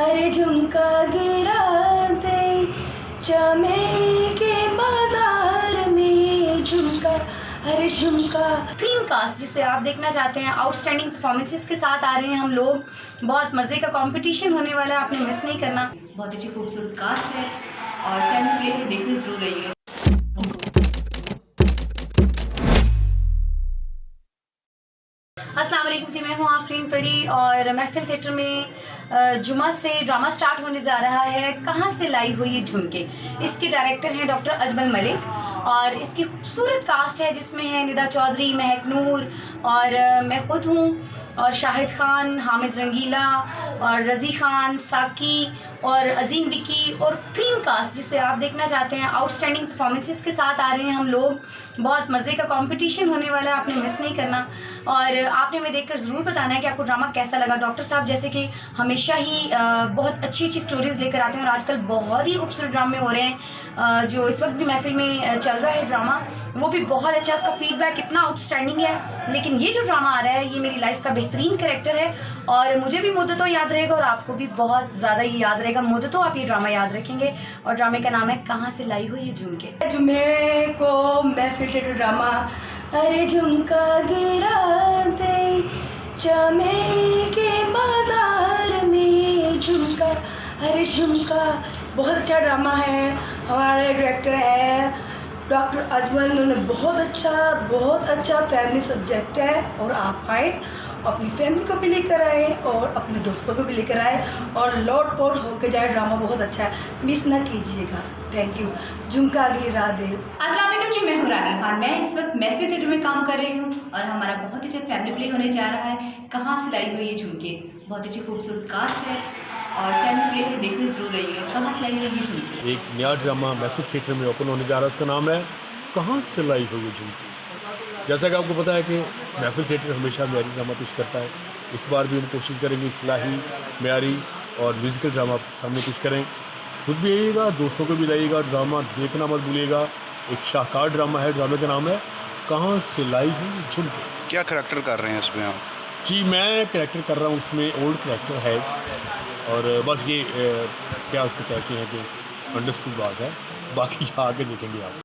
अरे झुमका गिरा दे चमेली के बाजार में झुमका, अरे झुमका। ड्रीम कास्ट जिसे आप देखना चाहते हैं, आउटस्टैंडिंग परफॉर्मेंसेस के साथ आ रहे हैं हम लोग। बहुत मज़े का कंपटीशन होने वाला है, आपने मिस नहीं करना। बहुत अच्छी खूबसूरत कास्ट है और फैमिली प्ले देखने जरूर रहिएगा। अस्सलाम वालेकुम जी, मैं हूँ आफरीन परी और महफिल थिएटर में जुमा से ड्रामा स्टार्ट होने जा रहा है कहाँ से लाई हुई ये झुमके। इसके डायरेक्टर हैं डॉक्टर अजमल मलिक और इसकी खूबसूरत कास्ट है जिसमें है निदा चौधरी, महक नूर और मैं ख़ुद हूँ और शाहिद खान, हामिद रंगीला और रज़ी खान, साकी और अजीम विकी और ड्रीम कास्ट जिसे आप देखना चाहते हैं, आउटस्टैंडिंग परफॉर्मेंसेस के साथ आ रहे हैं हम लोग। बहुत मज़े का कंपटीशन होने वाला है, आपने मिस नहीं करना और आपने हमें देखकर ज़रूर बताना है कि आपको ड्रामा कैसा लगा। डॉक्टर साहब जैसे कि हमेशा ही बहुत अच्छी अच्छी स्टोरीज़ लेकर आते हैं और आजकल बहुत ही खूबसूरत ड्रामे हो रहे हैं। जो इस वक्त भी महफिल में चल रहा है ड्रामा, वो भी बहुत अच्छा, उसका फीडबैक इतना आउटस्टैंडिंग है। लेकिन ये जो ड्रामा आ रहा है ये मेरी लाइफ का बेहतरीन कैरेक्टर है और मुझे भी मुद्दतों याद रहेगा और आपको भी बहुत ज़्यादा ये याद रहेगा। मुद्दतों आप ये ड्रामा याद रखेंगे और ड्रामे का नाम है कहाँ से लाई हुई ये झुमके। जुमे को महफिल थिएटर ड्रामा अरे झुमका गिरा दे चमेली के बाजार में झुमका, अरे झुमका। बहुत अच्छा ड्रामा है। हमारे डायरेक्टर है डॉक्टर अजमल, उन्होंने बहुत अच्छा फैमिली सब्जेक्ट है और आप आए, अपनी फैमिली को भी लेकर आए और अपने दोस्तों को भी लेकर आए और लौट पोट होकर जाए। ड्रामा बहुत अच्छा है, मिस ना कीजिएगा। Thank you. झुमका गिरा दे। अस्सलाम वालेकुम जी, मैं हूँ रानी खान। मैं इस वक्त महफिल थिएटर में काम कर रही हूँ और हमारा बहुत अच्छा फैमिली प्ले होने जा रहा है कहाँ से लाई हुई ये झुमके। बहुत अच्छी खूबसूरत कास्ट है और फैमिली प्ले देखने जरूर रहिएगा। कहाँ से लाई हुई ये झुमके। एक नया ड्रामा महफिल थिएटर में ओपन होने जा रहा है, उसका नाम है कहाँ से लाई हुई ये झुमके। जैसा कि आपको पता है कि महफिल थिएटर हमेशा म्यारी ड्रामा पेश करता है। इस बार भी हम कोशिश करेंगे इस्लाही, म्यारी और म्यूज़िकल ड्रामा सामने पेश करें। खुद भी आइएगा, दोस्तों को भी लाइएगा, ड्रामा देखना मत भूलिएगा। एक शाहकार ड्रामा है, ड्रामे का नाम है कहाँ से लाई हुई झुमके। क्या करैक्टर कर रहे हैं इसमें आप? जी, मैं करैक्टर कर रहा हूँ, उसमें ओल्ड करैक्टर है और बस ये क्या उसको कहते हैं कि अंडरस्टूड बात है, बाकी आगे देखेंगे आप।